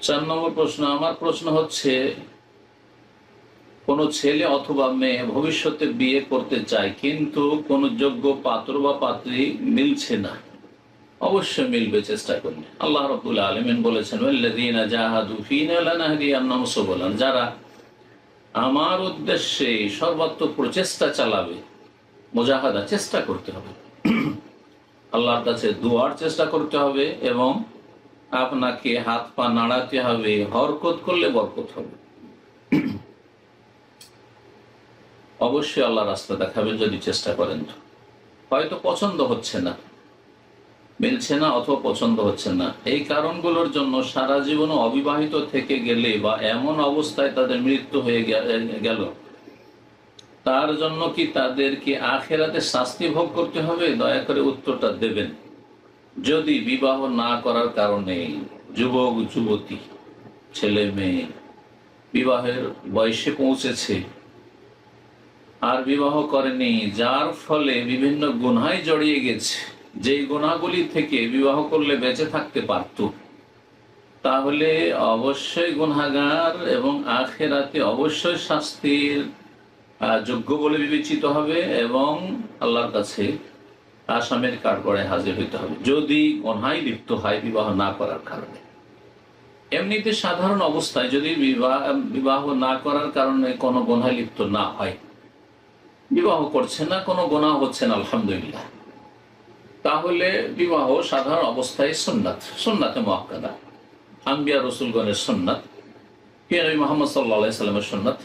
4 নম্বর প্রশ্ন। আমার প্রশ্ন হচ্ছে, কোনো ছেলে অথবা মেয়ে ভবিষ্যতে বিয়ে করতে চায়, কিন্তু কোনো যোগ্য পাত্র বা পাত্রী মিলছে না। অবশ্যই মিলবে চেষ্টা করলে। আল্লাহ রাব্বুল আলামিন বলেছেন, ওয়াল্লাযীনা জাহাদু ফীনা লানাহদিয়ান্নাহুম সুবুলানা, যারা আমার উদ্দেশ্যে সর্বাত্মক প্রচেষ্টা চালাবে, মুজাহাদা, চেষ্টা করতে হবে, আল্লাহর কাছে দোয়ার চেষ্টা করতে হবে, এবং আপনাকে হাত পা নাড়াতে হবে। হরকত করলে বরকত হবে। অবশ্যই আল্লাহ রাস্তা দেখাবেন যদি চেষ্টা করেন। হয়তো পছন্দ হচ্ছে না, মিলছে না, অথবা পছন্দ হচ্ছে না। এই কারণগুলোর জন্য সারা জীবন অবিবাহিত থেকে গেলে বা এমন অবস্থায় তাদের মৃত্যু হয়ে গেল, তার জন্য কি তাদেরকে আখিরাতে শাস্তি ভোগ করতে হবে? দয়া করে উত্তরটা দেবেন। যদি বিবাহ না করার কারণে যুবক যুবতী, ছেলে মেয়ে বিবাহের বয়সে পৌঁছেছে আর বিবাহ করেনি, যার ফলে বিভিন্ন গুনায় জড়িয়ে গেছে, যেই গুনাহগুলি থেকে বিবাহ করলে বেঁচে থাকতে পারত, তাহলে অবশ্যই গুনাহগার এবং আখিরাতে অবশ্যই শাস্তির যোগ্য বলে বিবেচিত হবে, এবং আল্লাহর কাছে আসামের কাঠগড়ায় হাজির হইতে হবে যদি গুনাহে লিপ্ত হয় বিবাহ না করার কারণে। এমনিতে সাধারণ অবস্থায় যদি বিবাহ না করার কারণে কোনো গুনাহে লিপ্ত না হয়, বিবাহ করছে না, কোনো গুনাহ হচ্ছে না, আলহামদুলিল্লাহ, তাহলে বিবাহ সাধারণ অবস্থায় সুন্নাত, সুন্নাতে মুআক্কাদা, আম্বিয়া রাসূলগণের সুন্নাত, প্রিয় নবী মুহাম্মদ সাল্লাল্লাহু আলাইহি সাল্লামের সুন্নাত।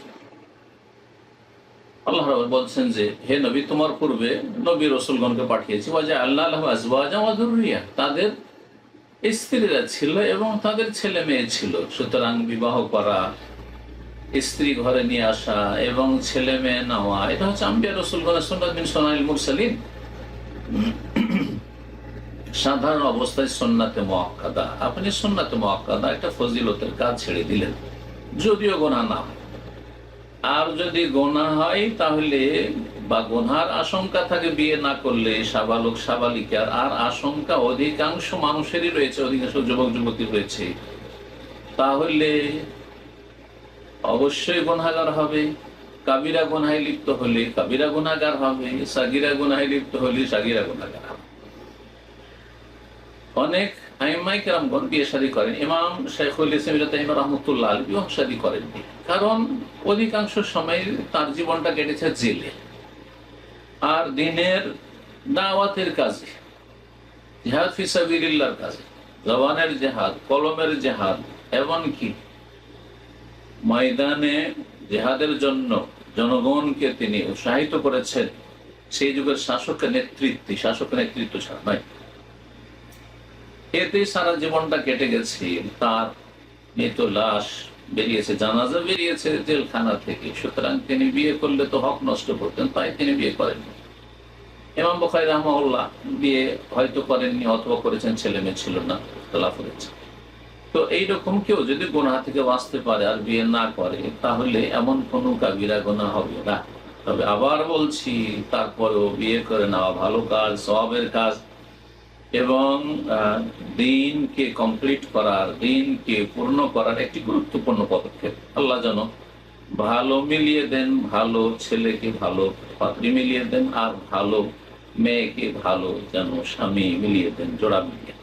আল্লাহ রাব্বুল বলছেন যে, হে নবী, তোমার পূর্বে নবী রাসূলগণকে পাঠিয়েছি, ওয়াজআলনা লাহুম আজওয়াজান ওয়া যুররিয়া, তাদের স্ত্রীরা ছিল এবং তাদের ছেলে মেয়ে ছিল। সুতরাং বিবাহ করা, স্ত্রী ঘরে নিয়ে আসা এবং ছেলে মেয়ে নেওয়া, এটা হচ্ছে আম্বিয়া রাসূলগণের সুন্নাত মিন সুনানিল মুরসালিন, সাধারণ অবস্থায় সুন্নাতে মুআক্কাদা। আপনি সুন্নাতে মুআক্কাদা, একটা ফজিলতের কাজ ছেড়ে দিলেন, যদিও গুনাহ না হয়। আর যদি গুনাহ হয় তাহলে, বা গুনার আশঙ্কা থাকে বিয়ে না করলে, সাবালক সাবালিকার আর আশঙ্কা অধিকাংশ মানুষেরই রয়েছে, অধিকাংশ যুবক যুবতী রয়েছে, তাহলে অবশ্যই গুনাহগার হবে। কাবিরা গুনাহে লিপ্ত হলে কাবিরা গুনাহগার হবে, সাগিরা গুনাহে লিপ্ত হলে সাগিরা গুনাহগার হবে। অনেক আইম্মায়ে কেরামগণ বিয়ে শাদী করেন। ইমাম শাইখুল ইসলাম ইবনে তাইমিয়া রাহমাতুল্লাহ আলাইহি বিবাহ শাদী করেননি, কারণ অধিকাংশ সময় তার জীবনটা কেটেছে জেলে আর দিনের দাওয়াতের কাজে, জিহাদ ফি সাবিলিল্লাহর কাজে, জবানের জিহাদ, কলমের জিহাদ, এমনকি ময়দানে জিহাদের জন্য জনগণকে তিনি উৎসাহিত করেছেন। সেই যুগের শাসকের নেতৃত্ব ছাড়া নয়। এতে সারা জীবনটা কেটে গেছে। তার মৃত লাশ বেরিয়েছে, জানাজা বেরিয়েছে জেলখানা থেকে। সুতরাং তিনি বিয়ে করলে তো হক নষ্ট করতেন, তাই তিনি বিয়ে করেননি। ইমাম বুখারী রাহিমাহুল্লাহ বিয়ে হয়তো করেননি, অথবা করেছেন, ছেলে মেয়ে ছিল না, ইখতিলাফ হয়েছে। তো এইরকম কেউ যদি গুনাহ থেকে বাঁচতে পারে আর বিয়ে না করে, তাহলে এমন কোনো কাবিরা গুনাহ হবে না। তবে আবার বলছি, তারপরেও বিয়ে করে নেওয়া ভালো কাজ, সওয়াবের কাজ, এবং দিনকে কমপ্লিট করার, দিনকে পূর্ণ করার একটি গুরুত্বপূর্ণ পদক্ষেপ। আল্লাহ যেন ভালো মিলিয়ে দেন, ভালো ছেলেকে ভালো পাত্রী মিলিয়ে দেন, আর ভালো মেয়েকে ভালো যেন স্বামী মিলিয়ে দেন, জোড়া মিলিয়ে।